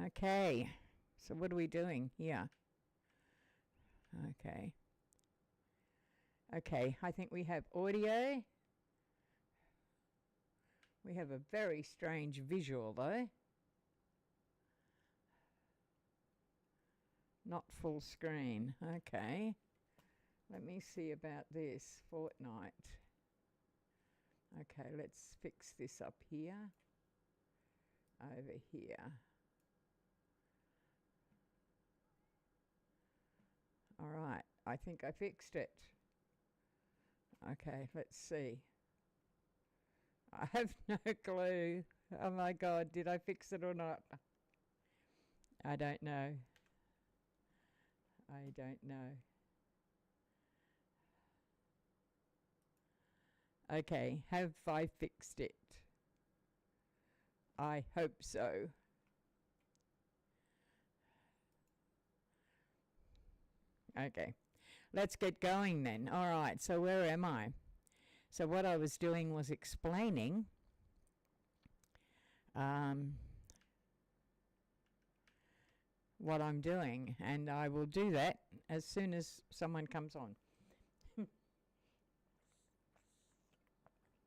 Okay, so what are we doing here? Okay. Okay, I think we have audio. We have a very strange visual though. Not full screen. Okay. Let me see about this. Fortnite. Okay, let's fix this up here. Over here. All right, I think I fixed it. Okay, let's see. I have no clue. Oh my God, did I fix it or not? I don't know. I don't know. Okay, have I fixed it? I hope so. Okay, let's get going then. All right, so where am I? So what I was doing was explaining what I'm doing, and I will do that as soon as someone comes on.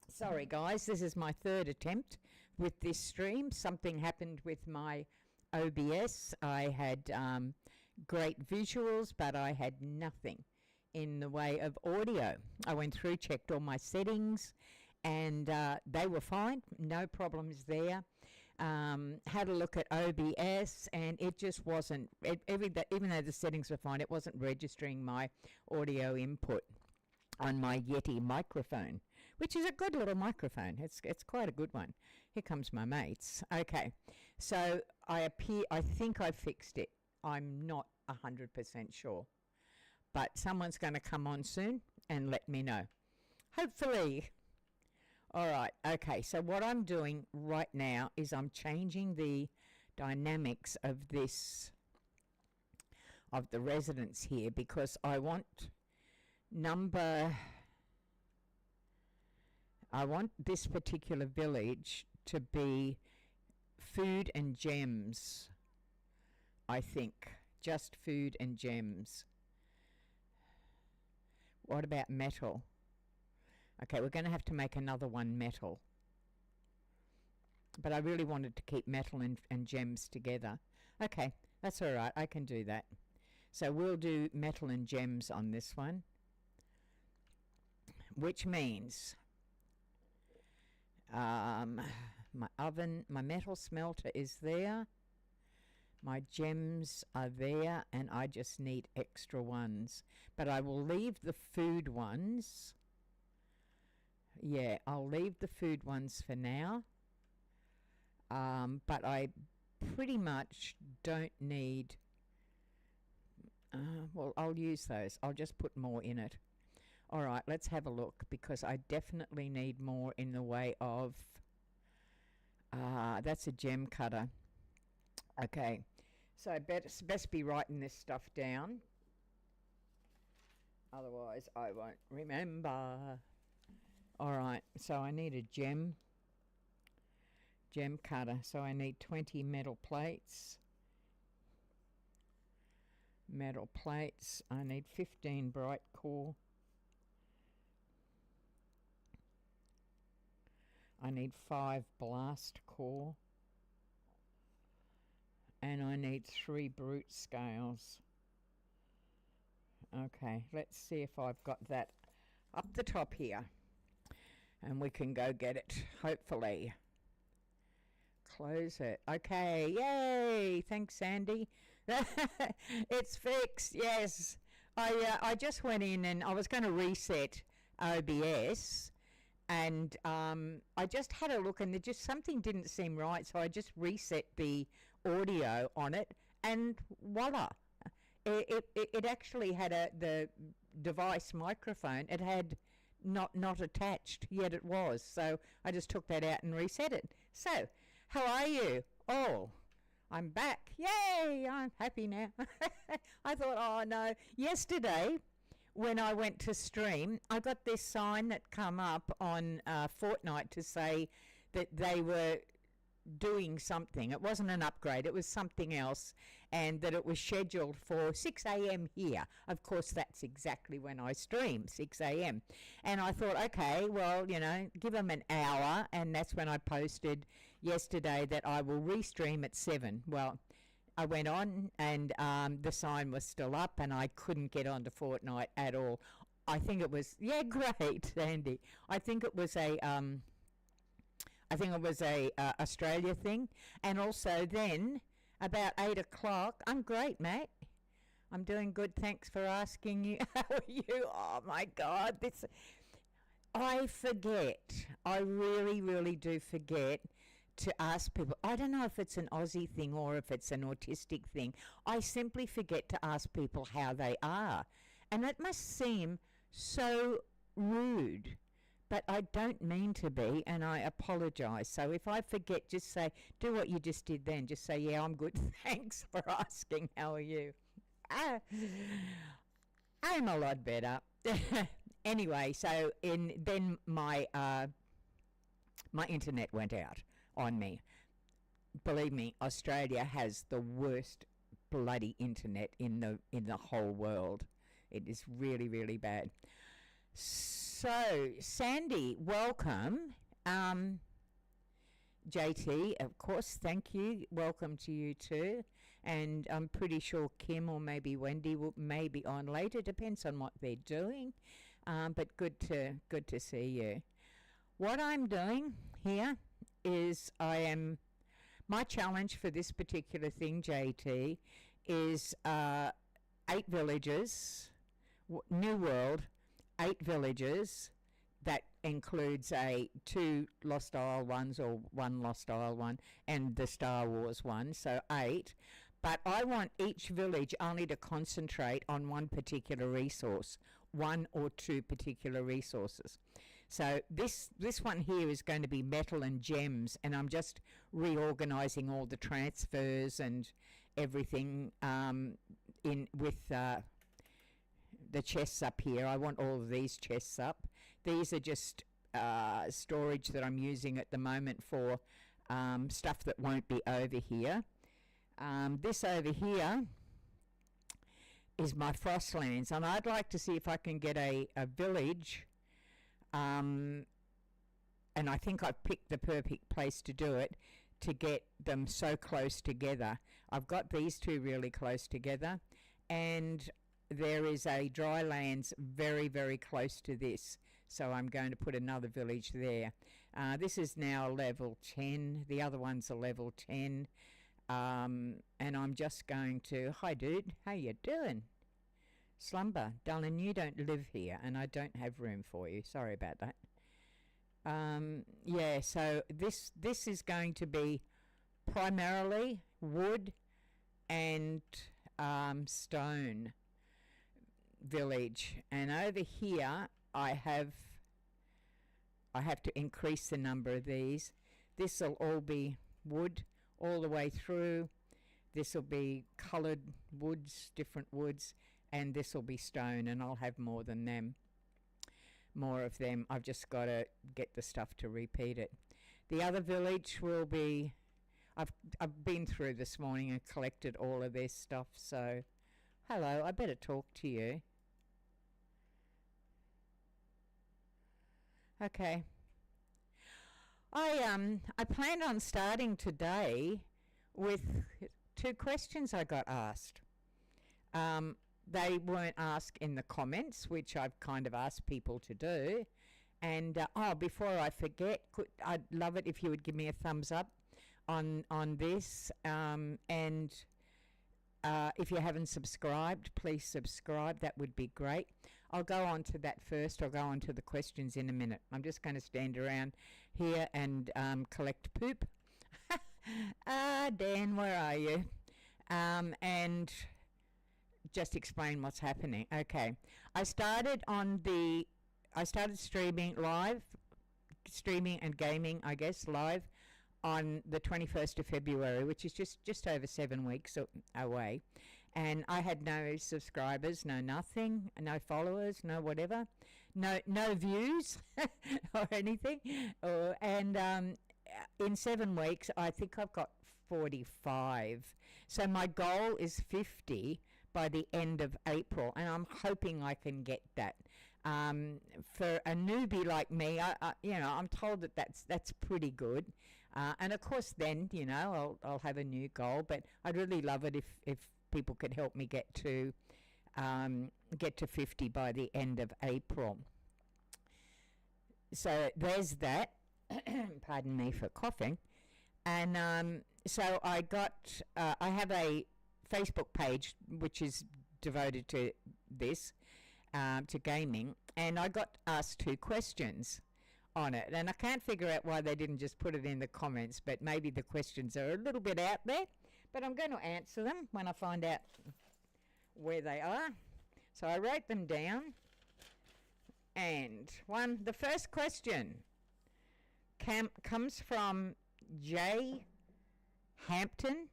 Sorry guys, this is my third attempt with this stream. Something happened with my OBS. I had great visuals, but I had nothing in the way of audio. I went through, checked all my settings, and they were fine, no problems there. Had a look at OBS, and it just wasn't, even though the settings were fine, it wasn't registering my audio input on my Yeti microphone, which is a good little microphone. It's quite a good one. Here comes my mates. Okay, so I think I fixed it. I'm not 100% sure, but someone's going to come on soon and let me know, hopefully. All right, okay, so what I'm doing right now is I'm changing the dynamics of the residents here, because I want this particular village to be food and gems. I think just food and gems. What about metal? Okay, we're going to have to make another one metal, but I really wanted to keep metal and gems together. Okay, that's all right, I can do that. So we'll do metal and gems on this one, which means my oven, my metal smelter is there, my gems are there, and I just need extra ones, but I will leave the food ones. Yeah, I'll leave the food ones for now, but I pretty much don't need, well, I'll use those. I'll just put more in it. All right, let's have a look, because I definitely need more in the way of, that's a gem cutter. Okay, so I best be writing this stuff down, otherwise I won't remember. All right, so I need a gem cutter, so I need 20 metal plates. I need 15 bright core. I need 5 blast core, and I need 3 brute scales. Okay, let's see if I've got that up the top here, and we can go get it, hopefully. Close it. Okay, yay! Thanks, Sandy. It's fixed. Yes, I just went in and I was going to reset OBS. And I just had a look, and there just something didn't seem right, so I just reset the audio on it, and voila! It actually had the device microphone. It had not attached, yet it was. So I just took that out and reset it. So, how are you? Oh, I'm back! Yay! I'm happy now. I thought, oh no, yesterday, when I went to stream, I got this sign that come up on Fortnite to say that they were doing something. It wasn't an upgrade, it was something else, and that it was scheduled for 6 a.m. here. Of course, that's exactly when I stream, 6 a.m. And I thought, okay, well, give them an hour, and that's when I posted yesterday that I will restream at 7. Well, I went on, and the sign was still up, and I couldn't get onto Fortnite at all. I think it was, yeah, great, Andy. I think it was a Australia thing, and also then about 8 o'clock. I'm great, mate. I'm doing good. Thanks for asking. You, how are you? Oh my God, I forget. I really, really do forget to ask people. I don't know if it's an Aussie thing or if it's an autistic thing. I simply forget to ask people how they are, and it must seem so rude. But I don't mean to be, and I apologise. So if I forget, just say, do what you just did then. Just say, yeah, I'm good. Thanks for asking. How are you? I'm a lot better. Anyway, so then my internet went out on me. Believe me, Australia has the worst bloody internet in the whole world. It is really, really bad. So, Sandy, welcome. JT, of course, thank you. Welcome to you too. And I'm pretty sure Kim or maybe Wendy may be on later. Depends on what they're doing. But good to see you. What I'm doing here is my challenge for this particular thing, JT, is 8 villages, New World, 8 villages. That includes 2 Lost Isle ones or 1 Lost Isle one and the Star Wars one, so 8. But I want each village only to concentrate on one particular resource, 1 or 2 particular resources. So this one here is going to be metal and gems, and I'm just reorganising all the transfers and everything with the chests up here. I want all of these chests up. These are just storage that I'm using at the moment for stuff that won't be over here. This over here is my Frostlands, and I'd like to see if I can get a village, and I think I've picked the perfect place to do it, to get them so close together. I've got these 2 really close together, and there is a dry lands very, very close to this, so I'm going to put another village there. This is now level 10. The other one's a level 10. And I'm just going to... Hi, dude. How you doing? Slumber. Darling, you don't live here, and I don't have room for you. Sorry about that. Yeah, so this is going to be primarily wood and stone village, and over here I have to increase the number of these. This will all be wood all the way through. This will be coloured woods, different woods, and this will be stone, and I'll have more than them, more of them. I've just got to get the stuff to repeat it. The other village will be, I've been through this morning and collected all of their stuff, so hello, I better talk to you. Okay. I planned on starting today with 2 questions I got asked. They weren't asked in the comments, which I've kind of asked people to do. And before I forget, I'd love it if you would give me a thumbs up on this. And if you haven't subscribed, please subscribe. That would be great. I'll go on to that first. I'll go on to the questions in a minute. I'm just going to stand around here and collect poop. Dan, where are you? And just explain what's happening. Okay. I started streaming and gaming, I guess, live on the 21st of February, which is just over 7 weeks away. And I had no subscribers, no nothing, no followers, no whatever, no views or anything. in 7 weeks, I think I've got 45. So my goal is 50 by the end of April, and I'm hoping I can get that. For a newbie like me, I'm told that that's pretty good. And of course, then I'll have a new goal. But I'd really love it if people could help me get to 50 by the end of April. So there's that. Pardon me for coughing. And so I have a Facebook page which is devoted to this, to gaming, and I got asked 2 questions on it, and I can't figure out why they didn't just put it in the comments, but maybe the questions are a little bit out there, but I'm going to answer them when I find out where they are. So I wrote them down, and the first question comes from Jay Hampton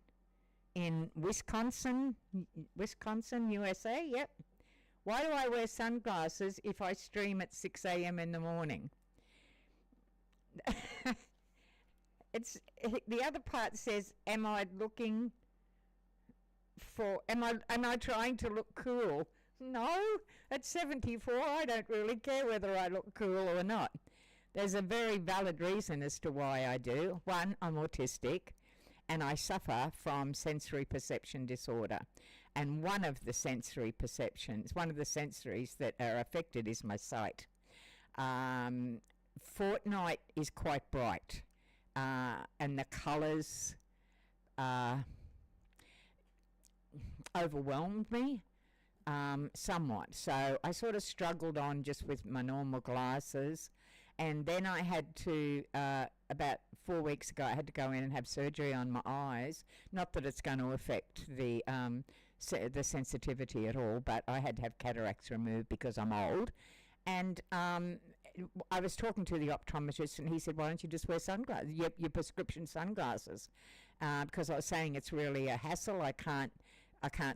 in Wisconsin, USA. Yep. Why do I wear sunglasses if I stream at 6 a.m. in the morning? The other part says, am I trying to look cool? No, at 74, I don't really care whether I look cool or not. There's a very valid reason as to why I do. 1, I'm autistic, and I suffer from sensory perception disorder. And one of the sensories that are affected is my sight. Fortnite is quite bright, and the colours overwhelmed me somewhat. So I sort of struggled on just with my normal glasses. And then I had to, about 4 weeks ago, I had to go in and have surgery on my eyes. Not that it's going to affect the sensitivity at all, but I had to have cataracts removed because I'm old. And I was talking to the optometrist, and he said, why don't you just wear sunglasses, your prescription sunglasses? Because I was saying it's really a hassle. I can't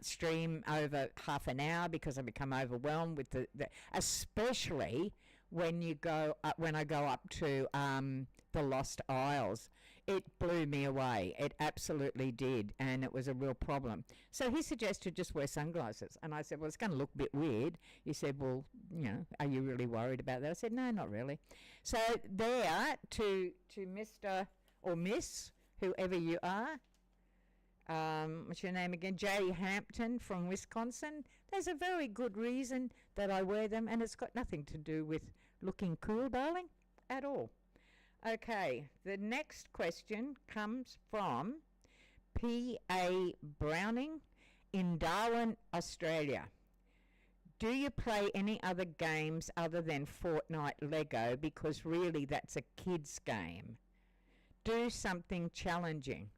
stream over half an hour because I become overwhelmed with especially when I go up to the Lost Isles. It blew me away. It absolutely did, and it was a real problem. So he suggested just wear sunglasses, and I said, well, it's going to look a bit weird. He said, well, are you really worried about that? I said, no, not really. So there, to Mr. or Miss, whoever you are, what's your name again? Jay Hampton from Wisconsin. There's a very good reason that I wear them, and it's got nothing to do with looking cool, darling, at all. Okay, the next question comes from P.A. Browning in Darwin, Australia. Do you play any other games other than Fortnite Lego? Because really that's a kid's game. Do something challenging.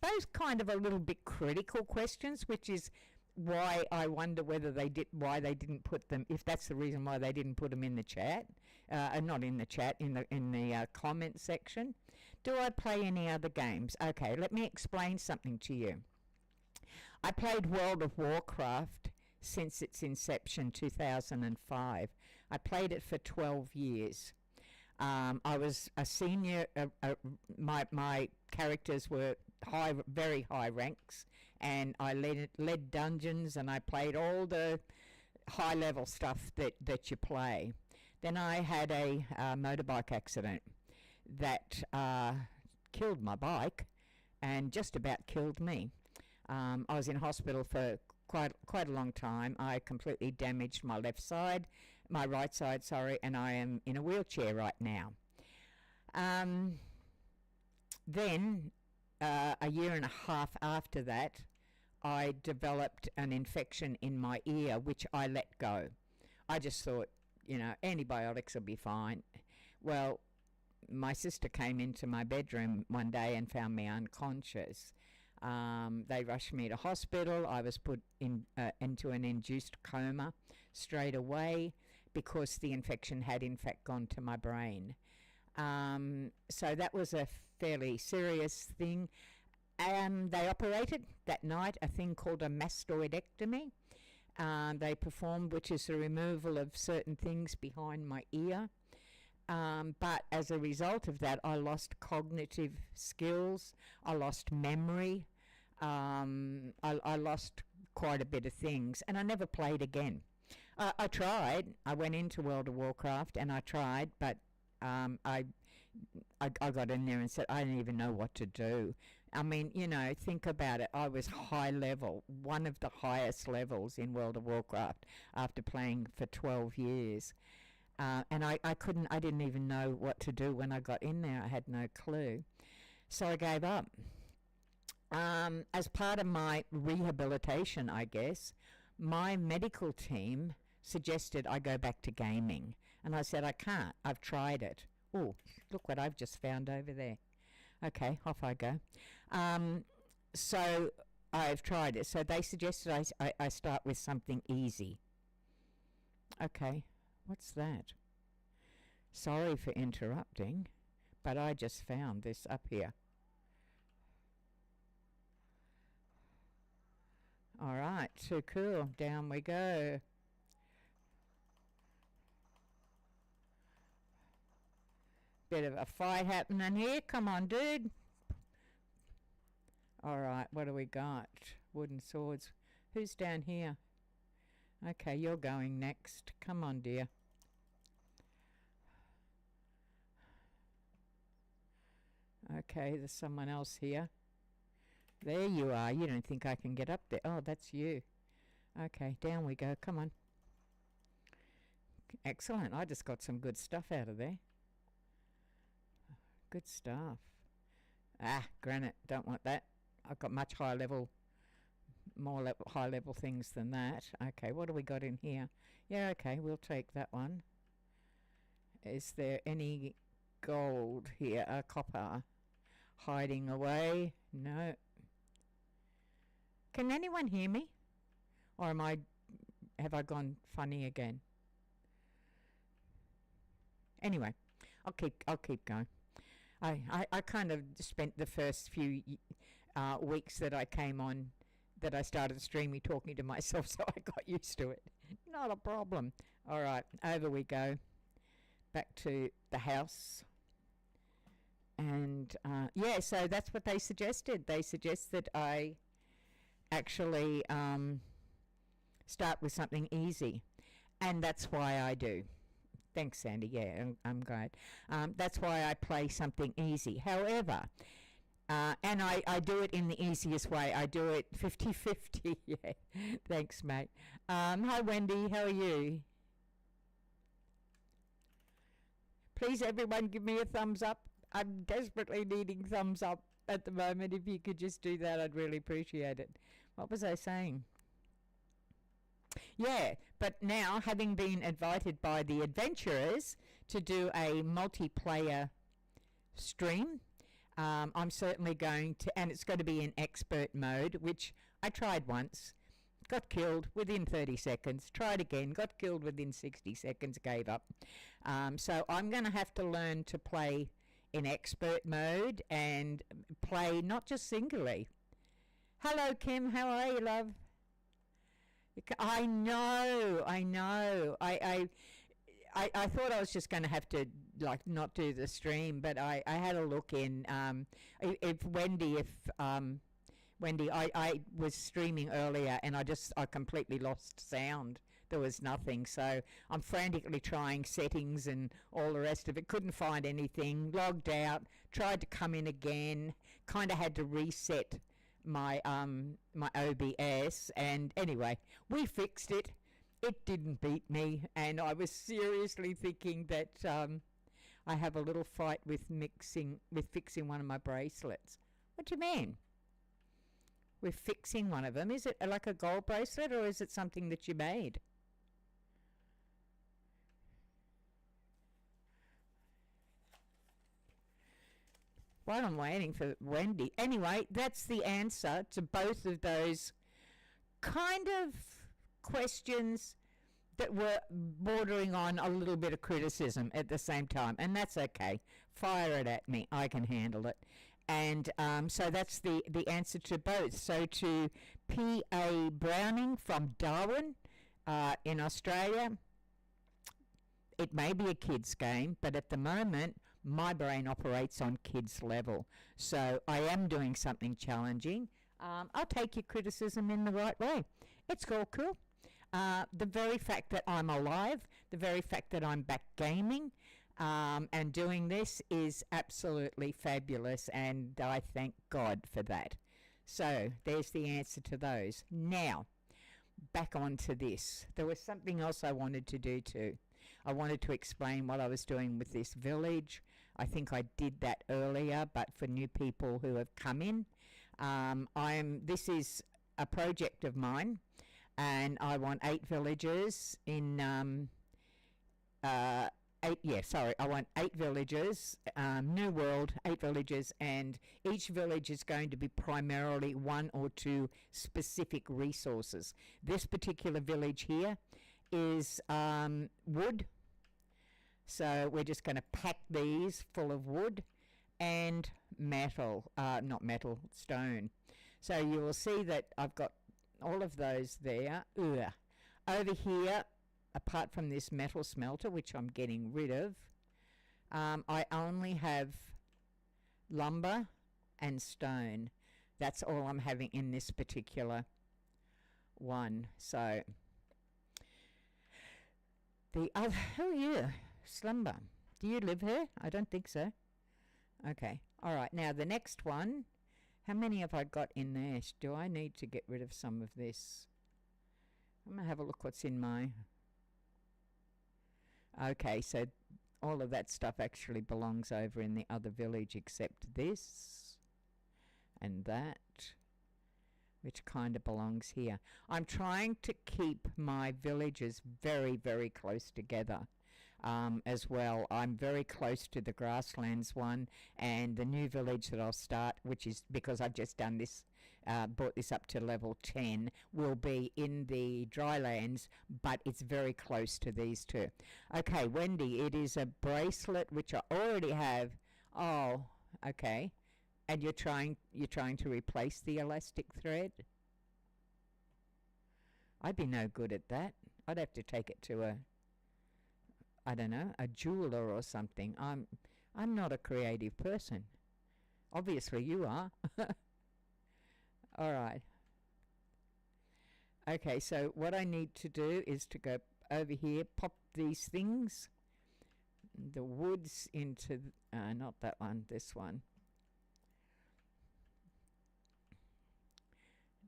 Both kind of a little bit critical questions, which is why I wonder whether why they didn't put them, if that's the reason why they didn't put them in the chat, not in the chat, in the comment section. Do I play any other games? Okay, let me explain something to you. I played World of Warcraft since its inception, 2005. I played it for 12 years. I was a senior, my characters were very high ranks, and I led dungeons, and I played all the high level stuff that you play. Then I had a motorbike accident that killed my bike and just about killed me. I was in hospital for quite a long time. I completely damaged my right side, and I am in a wheelchair right now. Then, a year and a half after that, I developed an infection in my ear, which I let go. I just thought, antibiotics will be fine. Well, my sister came into my bedroom one day and found me unconscious. They rushed me to hospital. I was put into an induced coma straight away because the infection had in fact gone to my brain. So that was a fairly serious thing. They operated that night a thing called a mastoidectomy. They performed, which is the removal of certain things behind my ear. But as a result of that, I lost cognitive skills. I lost memory. I lost quite a bit of things, and I never played again. I tried. I went into World of Warcraft and I tried, but I got in there and said, I didn't even know what to do. I mean, you know, think about it. I was high level, one of the highest levels in World of Warcraft after playing for 12 years. And I didn't even know what to do when I got in there. I had no clue. So I gave up. As part of my rehabilitation, I guess, my medical team suggested I go back to gaming. And I said, I can't. I've tried it. Oh, look what I've just found over there. Okay, off I go. So I've tried it. So they suggested I start with something easy. Okay, what's that? Sorry for interrupting, but I just found this up here. All right, too cool. Down we go. Bit of a fight happening here. Come on, dude. All right, what do we got? Wooden swords. Who's down here? Okay, you're going next. Come on, dear. Okay, there's someone else here. There you are. You don't think I can get up there. Oh, that's you. Okay, down we go. Come on. Excellent. I just got some good stuff out of there. Good stuff. Ah, granite. Don't want that. I've got much higher level, high level things than that. Okay, what do we got in here? Yeah, okay, we'll take that one. Is there any gold here? Copper. Hiding away? No. Can anyone hear me? Or have I gone funny again? Anyway, I'll keep going. I kind of spent the first few weeks that I came on, that I started streaming, talking to myself, so I got used to it. Not a problem. All right, over we go. Back to the house. And yeah, so that's what they suggested. They suggested I actually start with something easy. And that's why I do. Thanks, Sandy. Yeah, I'm great. That's why I play something easy. However, and I do it in the easiest way. I do it 50-50. Yeah. Thanks, mate. Hi, Wendy. How are you? Please, everyone, give me a thumbs up. I'm desperately needing thumbs up at the moment. If you could just do that, I'd really appreciate it. What was I saying? Yeah, but now, having been invited by the adventurers to do a multiplayer stream, I'm certainly going to, and it's going to be in expert mode, which I tried once, got killed within 30 seconds, tried again, got killed within 60 seconds, gave up. So I'm going to have to learn to play in expert mode and play not just singly. Hello, Kim. How are you, love? I know. I thought I was just going to have to not do the stream, but I had a look in. Wendy, I was streaming earlier and I completely lost sound. There was nothing, so I'm frantically trying settings and all the rest of it. Couldn't find anything. Logged out. Tried to come in again. Kind of had to reset my my OBS, and anyway, we fixed it. It didn't beat me, and I was seriously thinking that I have a little fight with fixing one of my bracelets. What do you mean? We're fixing one of them. Is it like a gold bracelet, or is it something that you made? While I'm waiting for Wendy. Anyway, that's the answer to both of those kind of questions that were bordering on a little bit of criticism at the same time. And that's okay. Fire it at me. I can handle it. And so that's the answer to both. So to P.A. Browning from Darwin in Australia, it may be a kid's game, but at the moment, my brain operates on kids level. So I am doing something challenging. I'll take your criticism in the right way. It's all cool. The very fact that I'm alive, the very fact that I'm back gaming and doing this is absolutely fabulous, and I thank God for that. So there's the answer to those. Now, back onto this. There was something else I wanted to do too. I wanted to explain what I was doing with this village. I think I did that earlier, but for new people who have come in, this is a project of mine, and I want 8 villagers in I want 8 villages, new world, 8 villages, and each village is going to be primarily 1 or 2 specific resources. This particular village here is wood, so we're just going to pack these full of wood and metal, not metal, stone. So you will see that I've got all of those there. Ugh. Over here, apart from this metal smelter, which I'm getting rid of, I only have lumber and stone. That's all I'm having in this particular one. So the other, oh yeah, slumber. Do you live here? I don't think so. Okay, all right. Now the next one, how many have I got in there? Do I need to get rid of some of this? I'm going to have a look what's in my... Okay, so all of that stuff actually belongs over in the other village except this and that, which kind of belongs here. I'm trying to keep my villages very, very close together as well. I'm very close to the grasslands one, and the new village that I'll start, which is because I've just done this, brought this up to level 10, will be in the drylands, but it's very close to these two. Okay, Wendy, it is a bracelet which I already have. Oh, okay. And you're trying to replace the elastic thread? I'd be no good at that. I'd have to take it to I don't know, a jeweler or something. I'm not a creative person. Obviously you are. All right. Okay, so what I need to do is to go over here, pop these things, the woods into, not that one, this one.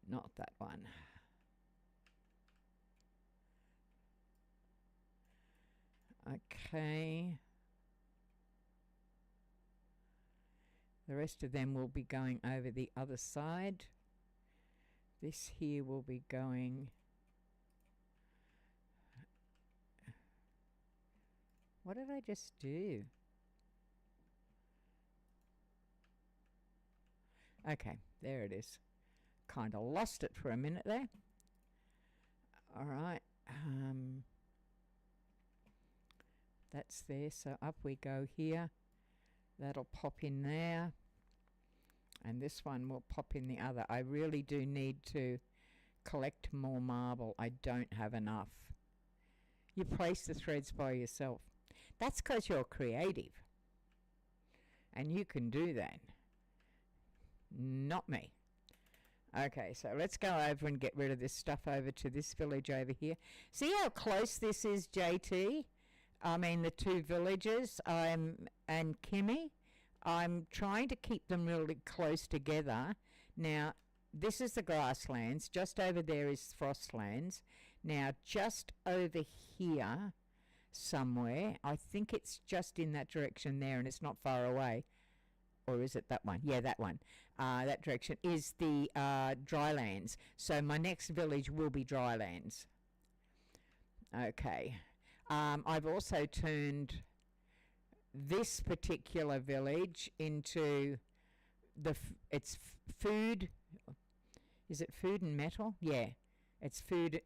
Not that one. Okay. The rest of them will be going over the other side. This here will be going... What did I just do? Okay, there it is. Kind of lost it for a minute there. All right. That's there, so up we go here. That'll pop in there. And this one will pop in the other. I really do need to collect more marble. I don't have enough. You place the threads by yourself. That's because you're creative. And you can do that. Not me. Okay, so let's go over and get rid of this stuff over to this village over here. See how close this is, JT? I mean, the 2 villages, and Kimmy. I'm trying to keep them really close together. Now, this is the grasslands. Just over there is Frostlands. Now, just over here somewhere, I think it's just in that direction there, and it's not far away. Or is it that one? Yeah, that one. That direction is the drylands. So my next village will be drylands. Okay. I've also turned this particular village into it's food. Is it food and metal? Yeah, it's food,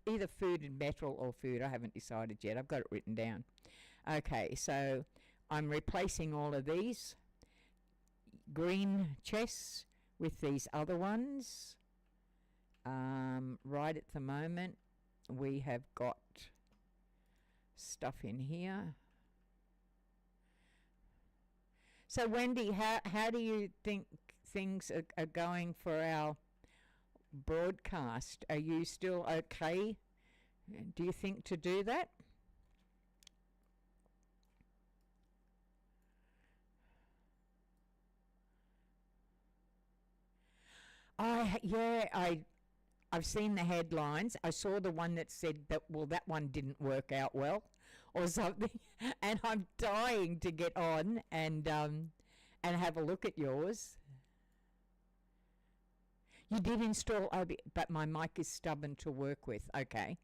either food and metal or food. I haven't decided yet. I've got it written down. Okay, so I'm replacing all of these green chests with these other ones. Right at the moment, we have got stuff in here. So Wendy, how do you think things are going for our broadcast? Are you still okay? Do you think to do that? I've seen the headlines. I saw the one that said that, well, that one didn't work out well or something. And I'm dying to get on and have a look at yours. You did install OBS, but my mic is stubborn to work with. Okay.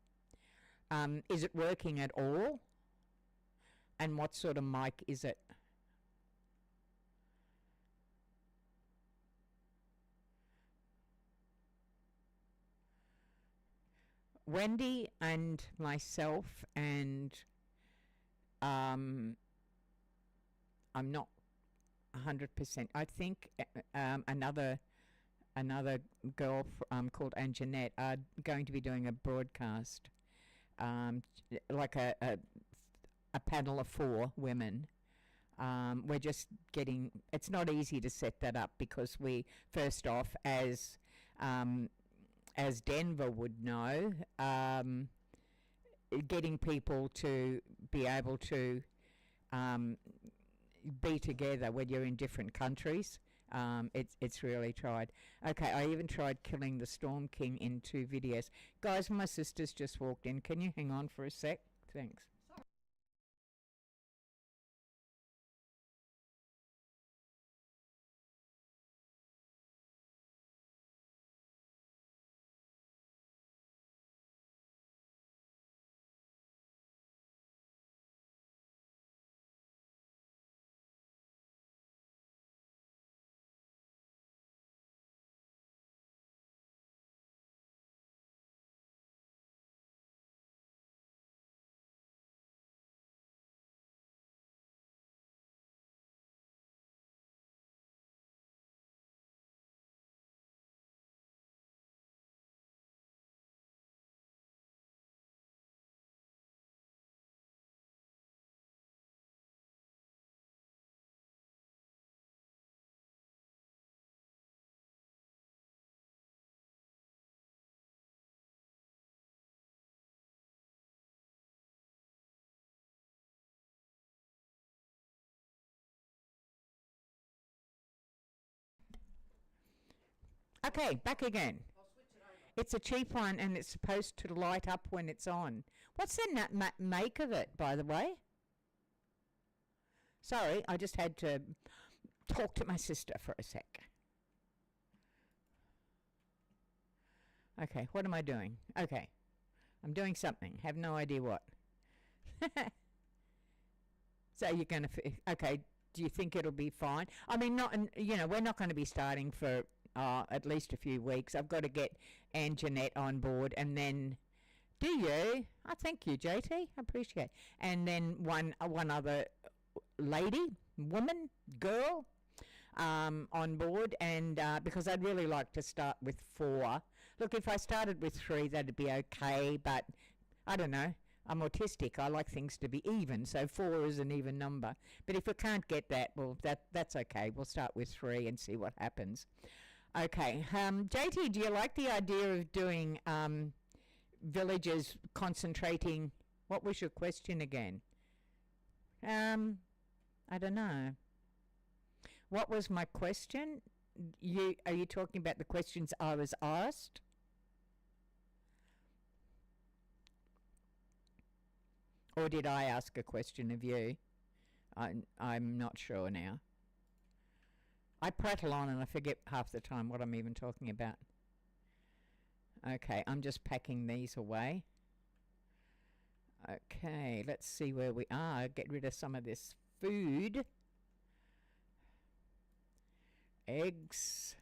Is it working at all? And what sort of mic is it? Wendy and myself and I'm not 100%. I think another girl called Anjanette are going to be doing a broadcast, like a panel of 4 women. We're just getting. It's not easy to set that up because we first off as Denver would know, getting people to be able to be together when you're in different countries. It's really tried. Okay, I even tried killing the Storm King in 2 videos. Guys, my sister's just walked in. Can you hang on for a sec? Thanks. Okay, back again. It's a cheap one and it's supposed to light up when it's on. What's the make of it, by the way? Sorry, I just had to talk to my sister for a sec. Okay, what am I doing? Okay, I'm doing something. Have no idea what. So you're going to... Okay, do you think it'll be fine? I mean, not, you know, we're not going to be starting for at least a few weeks. I've got to get Anjanette on board, and then... Do you? Oh, thank you, JT. I appreciate it. And then one other lady, woman, girl on board, and because I'd really like to start with 4. Look, if I started with 3, that'd be okay, but I don't know. I'm autistic. I like things to be even, so 4 is an even number. But if we can't get that, well, that's okay. We'll start with 3 and see what happens. Okay. JT, do you like the idea of doing villages concentrating? What was your question again? I don't know. What was my question? Are you talking about the questions I was asked? Or did I ask a question of you? I'm not sure now. I prattle on and I forget half the time what I'm even talking about. Okay, I'm just packing these away. Okay, let's see where we are. Get rid of some of this food. Eggs.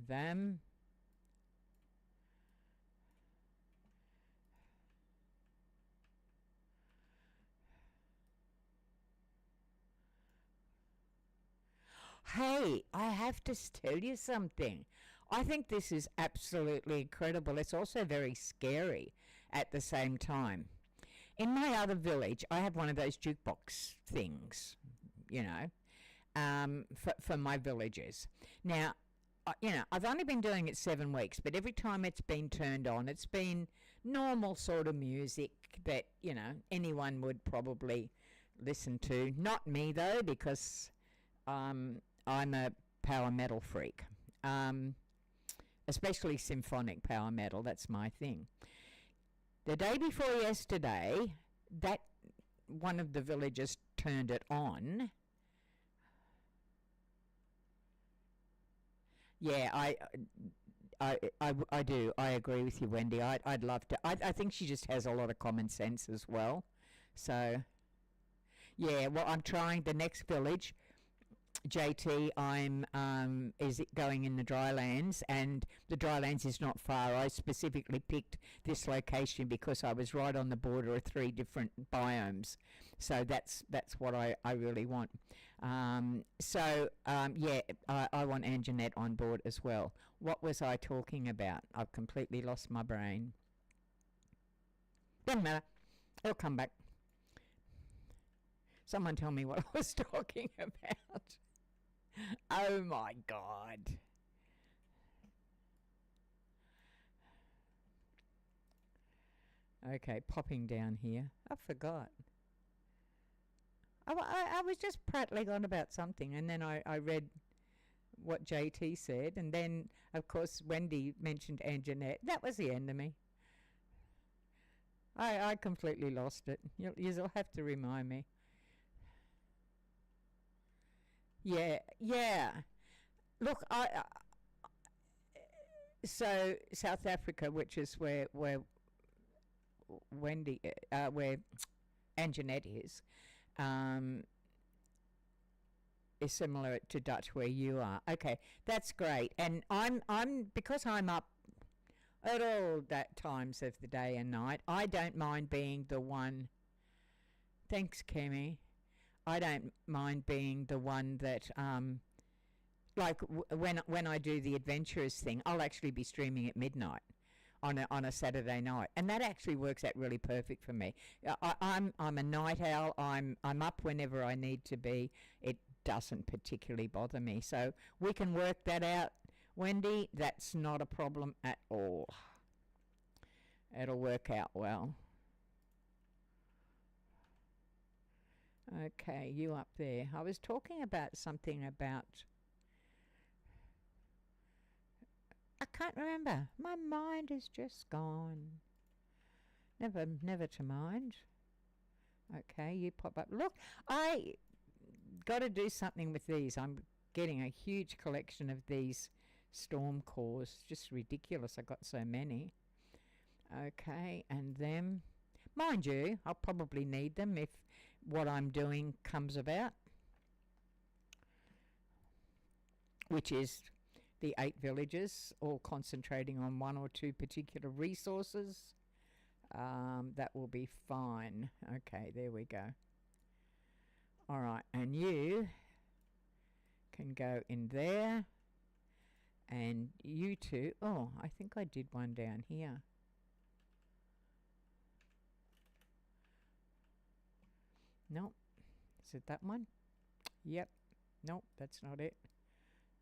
Them. Hey, I have to tell you something. I think this is absolutely incredible. It's also very scary at the same time. in my other village, I have one of those jukebox things, you know, for my villagers. Now, I've only been doing it 7 weeks, but every time it's been turned on, it's been normal sort of music that, anyone would probably listen to. Not me, though, because I'm a power metal freak, especially symphonic power metal. That's my thing. The day before yesterday, that one of the villagers turned it on. Yeah, I do. I agree with you, Wendy. I'd love to. I think she just has a lot of common sense as well. So, yeah, well, I'm trying the next village. JT, is it going in the drylands, and the drylands is not far. I specifically picked this location because I was right on the border of 3 different biomes, so that's what I really want. Yeah, I want Anjanette on board as well. What was I talking about? I've completely lost my brain. Doesn't matter, it'll come back. Someone tell me what I was talking about. Oh my God. Okay, popping down here. I forgot. I was just prattling on about something, and then I read what JT said, and then, of course, Wendy mentioned Anjanette. That was the end of me. I completely lost it. You'll have to remind me. Yeah. Look, so South Africa, which is where Wendy, where Anjanette is similar to Dutch where you are. Okay, that's great. And I'm because I'm up at all that times of the day and night. I don't mind being the one. Thanks, Kemi. I don't mind being the one that, when I do the adventurous thing, I'll actually be streaming at midnight on a Saturday night, and that actually works out really perfect for me. I'm a night owl. I'm up whenever I need to be. It doesn't particularly bother me, so we can work that out, Wendy. That's not a problem at all. It'll work out well. Okay, you up there. I was talking about something about... I can't remember. My mind is just gone. Never to mind. Okay, you pop up. Look, I got to do something with these. I'm getting a huge collection of these storm cores. Just ridiculous. I got so many. Okay, and them. Mind you, I'll probably need them if what I'm doing comes about, which is the 8 villages all concentrating on 1 or 2 particular resources. That will be fine. Okay, there we go. All right, and you can go in there, and you two. Oh, I think I did one down here. Nope. Is it that one? Yep. Nope, that's not it.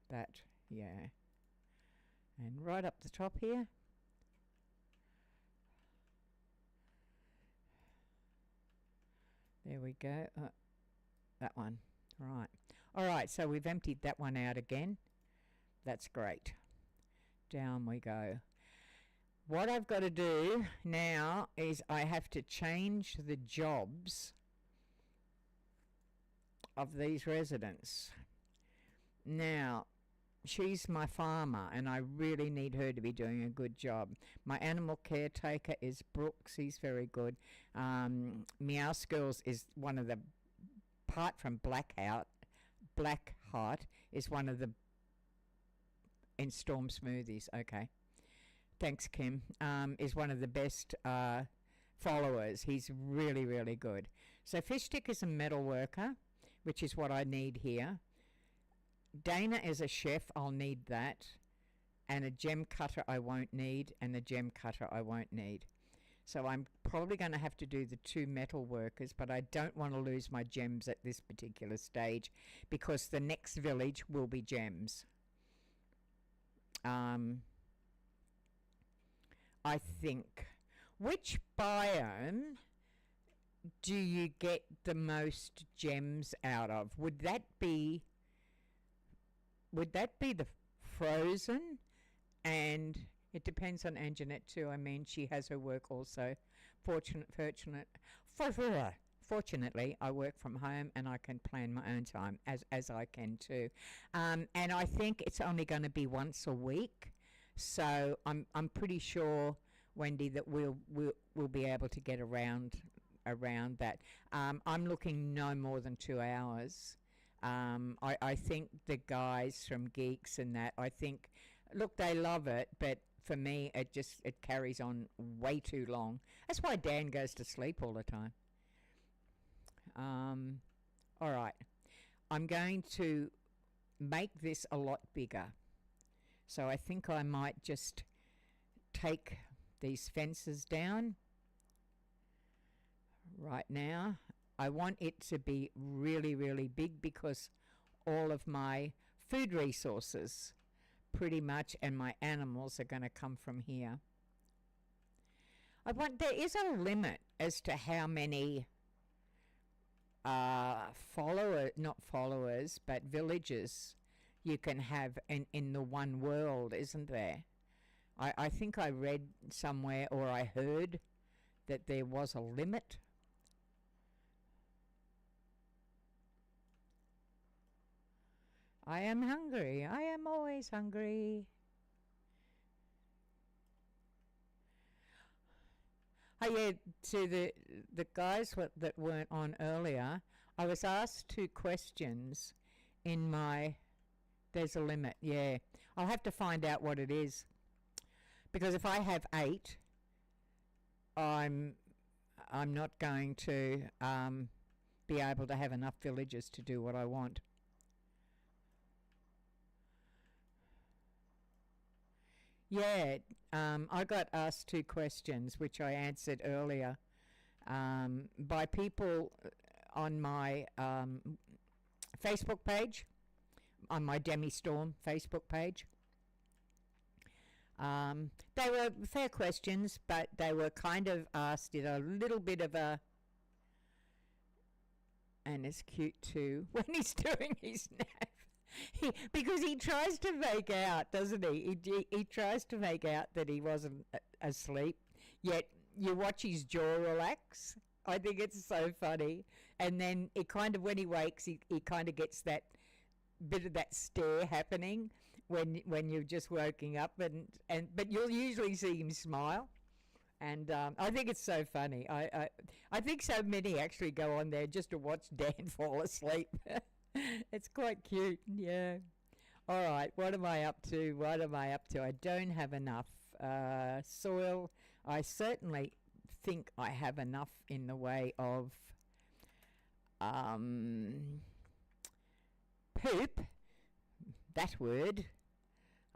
That, yeah. And right up the top here. There we go. That one. Right. All right, so we've emptied that one out again. That's great. Down we go. What I've got to do now is I have to change the jobs of these residents. Now, she's my farmer, and I really need her to be doing a good job. My animal caretaker is Brooks. He's very good. Meow Skills is one of the, apart from Blackheart, is one of the, in Storm Smoothies, okay. Thanks, Kim. Is one of the best followers. He's really, really good. So Fishstick is a metal worker, which is what I need here. Dana is a chef. I'll need that. And a gem cutter I won't need, and a gem cutter I won't need. So I'm probably going to have to do the 2 metal workers, but I don't want to lose my gems at this particular stage because the next village will be gems. I think. Which biome do you get the most gems out of? Would that be the frozen? And it depends on Anjanette too. I mean, she has her work also. Fortunately, I work from home and I can plan my own time as I can too. And I think it's only going to be once a week, so I'm pretty sure, Wendy, that we'll be able to get around that. I'm looking no more than 2 hours. I think the guys from Geeks and that, I think, look, they love it, but for me, it carries on way too long. That's why Dan goes to sleep all the time. All right. I'm going to make this a lot bigger. So I think I might just take these fences down right now. I want it to be really, really big because all of my food resources pretty much and my animals are going to come from here. There is a limit as to how many not followers, but villagers you can have in the one world, isn't there? I think I read somewhere or I heard that there was a limit. I am hungry. I am always hungry. Oh yeah, to the guys that weren't on earlier, I was asked 2 questions in my... There's a limit, yeah. I'll have to find out what it is. Because if I have 8, I'm not going to be able to have enough villagers to do what I want. Yeah, I got asked 2 questions, which I answered earlier, by people on my Facebook page, on my Demi Storm Facebook page. They were fair questions, but they were kind of asked in a little bit of a... And it's cute too when he's doing his nap. Because he tries to make out, doesn't he? He tries to make out that he wasn't asleep, yet you watch his jaw relax. I think it's so funny. And then it kind of, when he wakes, he kind of gets that bit of that stare happening when you're just waking up, but you'll usually see him smile. And I think it's so funny. I think so many actually go on there just to watch Dan fall asleep. It's quite cute, yeah. All right, what am I up to? I don't have enough soil. I certainly think I have enough in the way of poop. That word.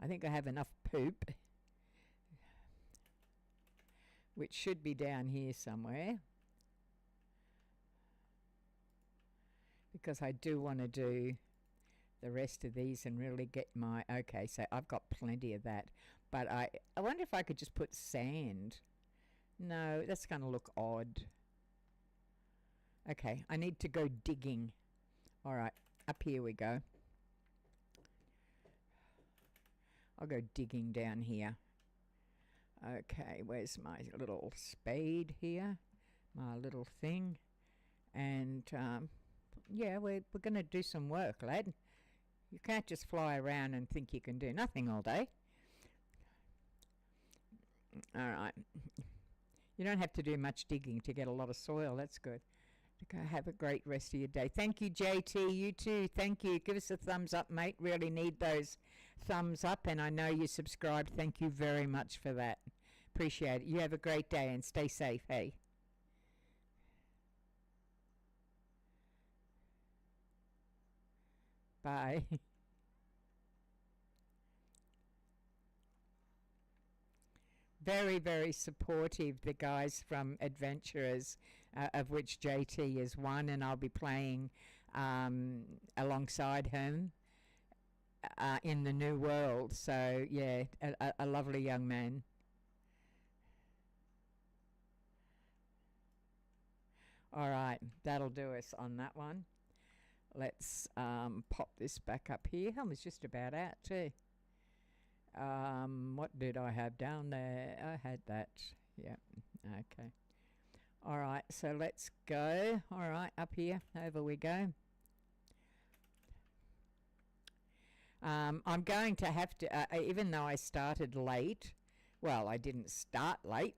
I think I have enough poop, which should be down here somewhere. Because I do want to do the rest of these and really get my... Okay, so I've got plenty of that. But I wonder if I could just put sand. No, that's going to look odd. Okay, I need to go digging. All right, up here we go. I'll go digging down here. Okay, where's my little spade here? My little thing. And... yeah, we're going to do some work, lad. You can't just fly around and think you can do nothing all day. All right. You don't have to do much digging to get a lot of soil. That's good. Have a great rest of your day. Thank you, JT. You too. Thank you. Give us a thumbs up, mate. Really need those thumbs up. And I know you subscribed. Thank you very much for that. Appreciate it. You have a great day and stay safe, hey? Bye. Very, very supportive, the guys from Adventurers, of which JT is one, and I'll be playing alongside him in the new world. So, yeah, a lovely young man. All right, that'll do us on that one. Let's pop this back up here. I was just about out too. What did I have down there? I had that. Yeah. Okay. All right. So let's go. All right. Up here. Over we go. I'm going to have to, even though I started late, well, I didn't start late.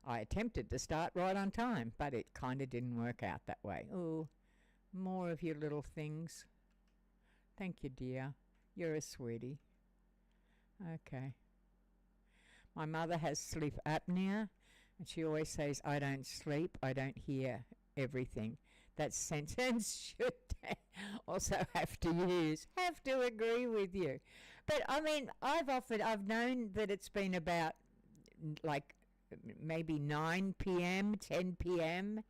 I attempted to start right on time, but it kind of didn't work out that way. Oh, more of your little things. Thank you, dear. You're a sweetie. Okay. My mother has sleep apnea, and she always says, I don't sleep, I don't hear everything. That sentence should also have to use. Have to agree with you. But I mean, I've known that it's been about like maybe 9 p.m., 10 p.m.,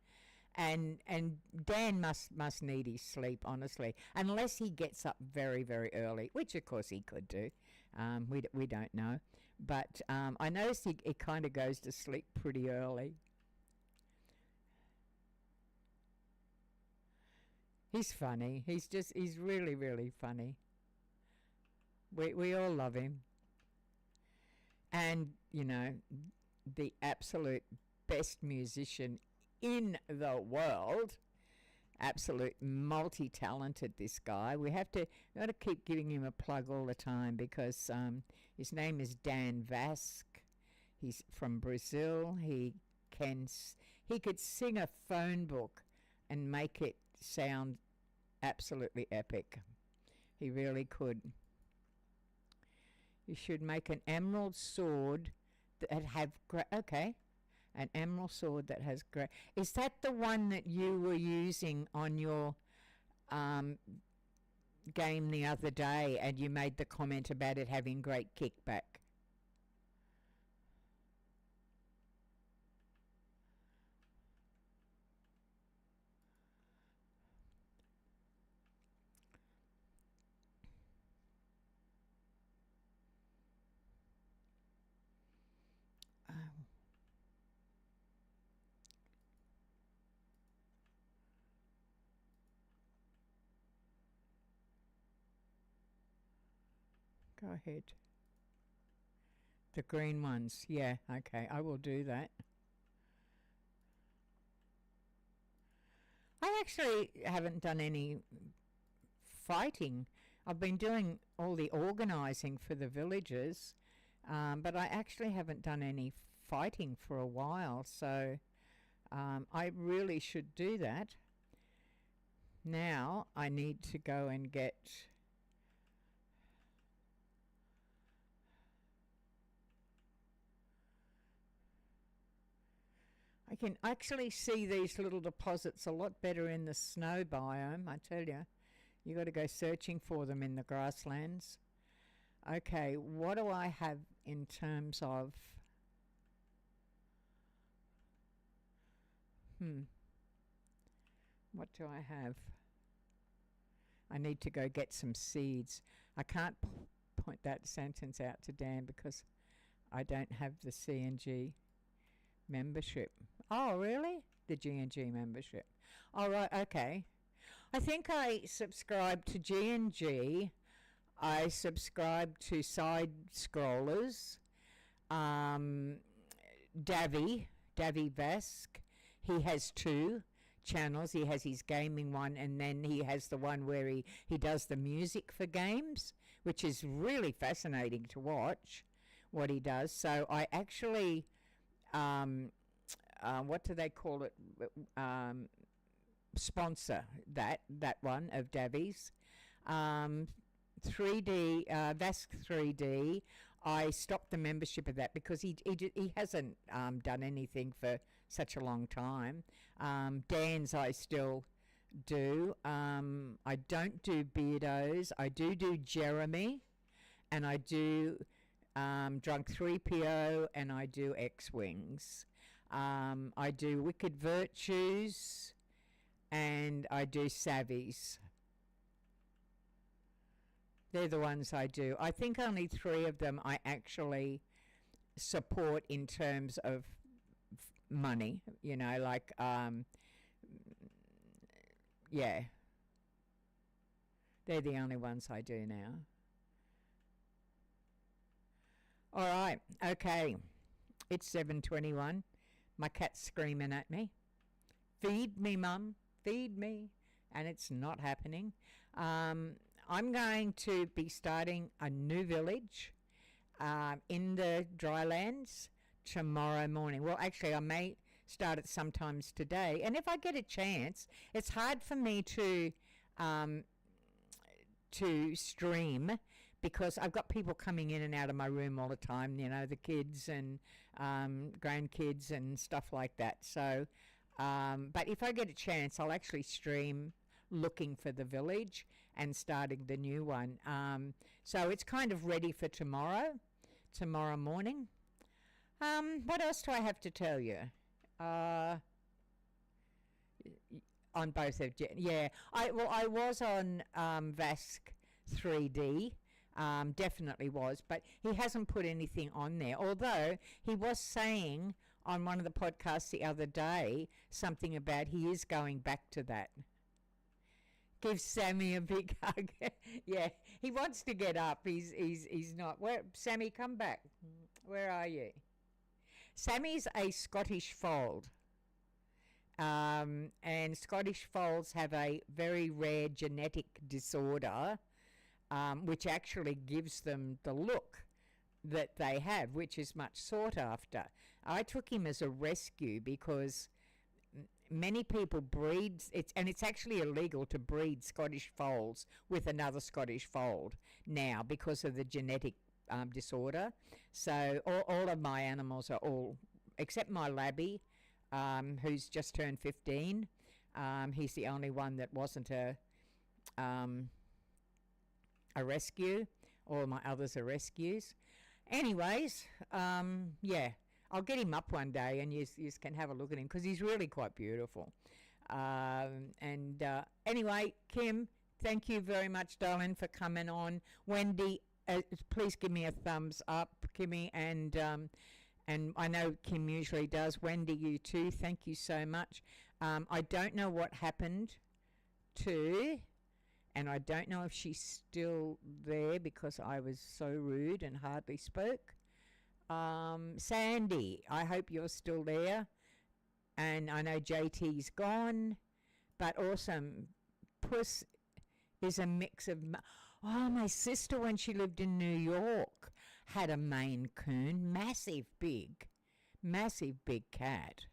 and Dan must need his sleep, honestly, unless he gets up very, very early, which of course he could do. We don't know, but I noticed he kind of goes to sleep pretty early. He's funny. He's really, really funny. We all love him, and you know, the absolute best musician in the world. Absolute multi-talented, this guy. We got to keep giving him a plug all the time because his name is Dan Vasc. He's from Brazil. He could sing a phone book and make it sound absolutely epic. He really could. You should make an emerald sword that have okay. An emerald sword that has great. Is that the one that you were using on your game the other day, and you made the comment about it having great kickback? Go ahead. The green ones. Yeah, okay. I will do that. I actually haven't done any fighting. I've been doing all the organising for the villages, but I actually haven't done any fighting for a while, so I really should do that. Now I need to go and get... I can actually see these little deposits a lot better in the snow biome, I tell you. You got to go searching for them in the grasslands. Okay, what do I have in terms of... What do I have? I need to go get some seeds. I can't point that sentence out to Dan because I don't have the C&G membership. Oh, really? The G&G membership. All right, okay. I think I subscribe to G&G. I subscribe to Side Scrollers. Davy Vasc. He has two channels. He has his gaming one, and then he has the one where he does the music for games, which is really fascinating to watch what he does. So I actually... what do they call it? Sponsor that one of Davies. 3D Vasc 3D. I stopped the membership of that because he hasn't done anything for such a long time. Dan's I still do. I don't do Beardos. I do Jeremy, and I do Drunk 3PO, and I do X-Wings. I do Wicked Virtues, and I do Savvies. They're the ones I do. I think only 3 of them I actually support in terms of money, you know, like, yeah. They're the only ones I do now. All right, okay. It's 7:21. My cat's screaming at me. Feed me, Mum. Feed me. And it's not happening. I'm going to be starting a new village in the drylands tomorrow morning. Well, actually, I may start it sometimes today. And if I get a chance, it's hard for me to stream because I've got people coming in and out of my room all the time, you know, the kids and grandkids and stuff like that. So, but if I get a chance, I'll actually stream looking for the village and starting the new one. So it's kind of ready for tomorrow morning. What else do I have to tell you? On both of yeah, I was on Vask 3D, definitely was, but he hasn't put anything on there. Although he was saying on one of the podcasts the other day something about he is going back to that. Give Sammy a big hug. Yeah, he wants to get up. He's not. Where, Sammy, come back. Where are you? Sammy's a Scottish fold. And Scottish folds have a very rare genetic disorder, which actually gives them the look that they have, which is much sought after. I took him as a rescue because many people breed, it's actually illegal to breed Scottish folds with another Scottish fold now because of the genetic disorder. So all of my animals are all, except my Labby, who's just turned 15. He's the only one that wasn't a rescue. All my others are rescues. Anyways, yeah, I'll get him up one day and you can have a look at him because he's really quite beautiful. Anyway, Kim, thank you very much, darling, for coming on. Wendy, please give me a thumbs up, Kimmy, and I know Kim usually does. Wendy, you too. Thank you so much. I don't know what happened to, and I don't know if she's still there because I was so rude and hardly spoke. Sandy, I hope you're still there. And I know JT's gone, but awesome. Puss is a mix of... my sister, when she lived in New York, had a Maine Coon, massive big cat.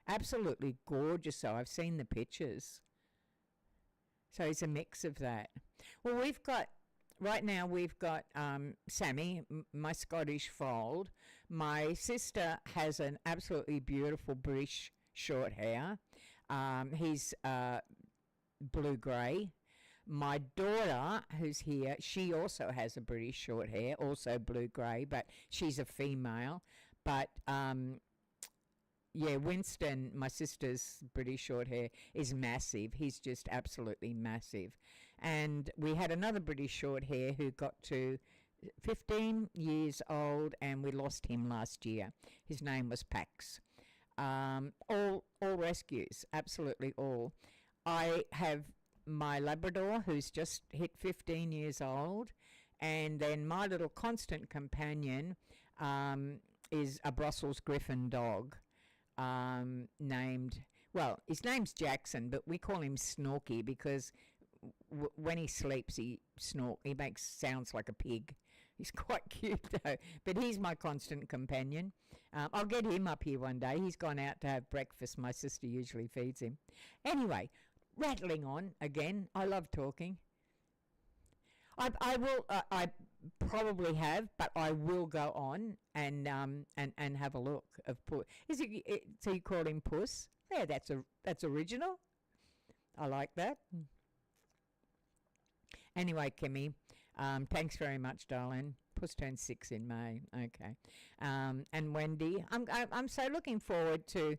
Absolutely gorgeous. So I've seen the pictures. So it's a mix of that. Well, right now we've got Sammy, my Scottish fold. My sister has an absolutely beautiful British short hair. He's blue-grey. My daughter, who's here, she also has a British short hair, also blue-grey, but she's a female. But, yeah, Winston, my sister's British short hair, is massive. He's just absolutely massive. And we had another British short hair who got to 15 years old, and we lost him last year. His name was Pax. All rescues, absolutely all. I have my Labrador, who's just hit 15 years old, and then my little constant companion is a Brussels Griffon dog named, well, his name's Jackson, but we call him Snorky because when he sleeps, he makes sounds like a pig. He's quite cute though, but he's my constant companion. I'll get him up here one day. He's gone out to have breakfast. My sister usually feeds him. Anyway, rattling on again. I love talking. I will. I probably have, but I will go on and have a look of Puss. So you call him Puss? Yeah, that's original. I like that. Anyway, Kimmy, thanks very much, darling. Puss turned 6 in May. Okay. And Wendy, I'm so looking forward to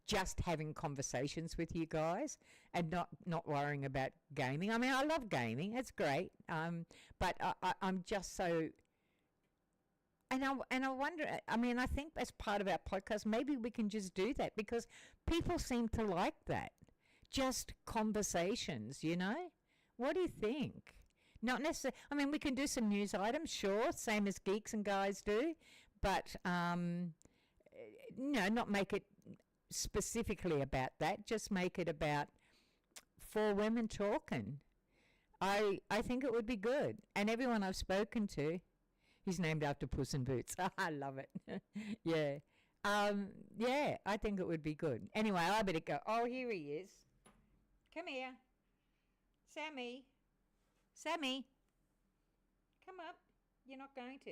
just having conversations with you guys and not worrying about gaming. I mean, I love gaming. It's great. But I'm just so... And I wonder, I mean, I think as part of our podcast, maybe we can just do that because people seem to like that. Just conversations, you know? What do you think? Not necessarily, I mean, we can do some news items, sure, same as Geeks and Guys do, but, not make it specifically about that. Just make it about 4 women talking. I think it would be good. And everyone I've spoken to, he's named after Puss in Boots. I love it. Yeah. Yeah, I think it would be good. Anyway, I better go. Oh, here he is. Come here. Sammy. Sammy. Come up. You're not going to.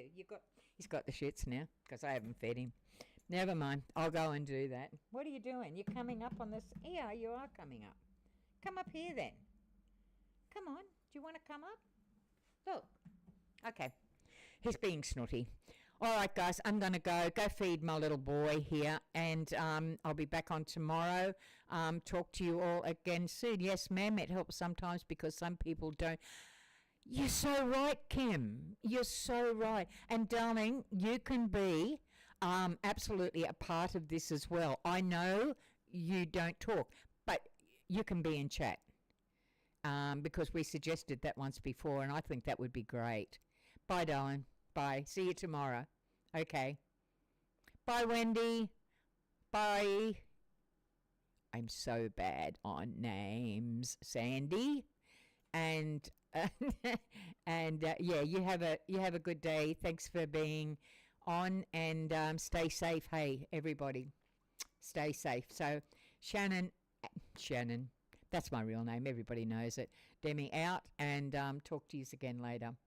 He's got the shits now because I haven't fed him. Never mind. I'll go and do that. What are you doing? You're coming up on this? Yeah, you are coming up. Come up here then. Come on. Do you want to come up? Look. Okay. He's being snooty. All right, guys, I'm going to go feed my little boy here, and I'll be back on tomorrow. Talk to you all again soon. Yes, ma'am, it helps sometimes because some people don't. You're so right, Kim. You're so right. And, darling, you can be absolutely a part of this as well. I know you don't talk, but you can be in chat because we suggested that once before, and I think that would be great. Bye, darling. Bye. See you tomorrow. Okay. Bye, Wendy. Bye. I'm so bad on names, Sandy. And yeah, you have a good day. Thanks for being on, and stay safe. Hey, everybody, stay safe. So, Shannon, that's my real name. Everybody knows it. Demi out, and talk to you again later.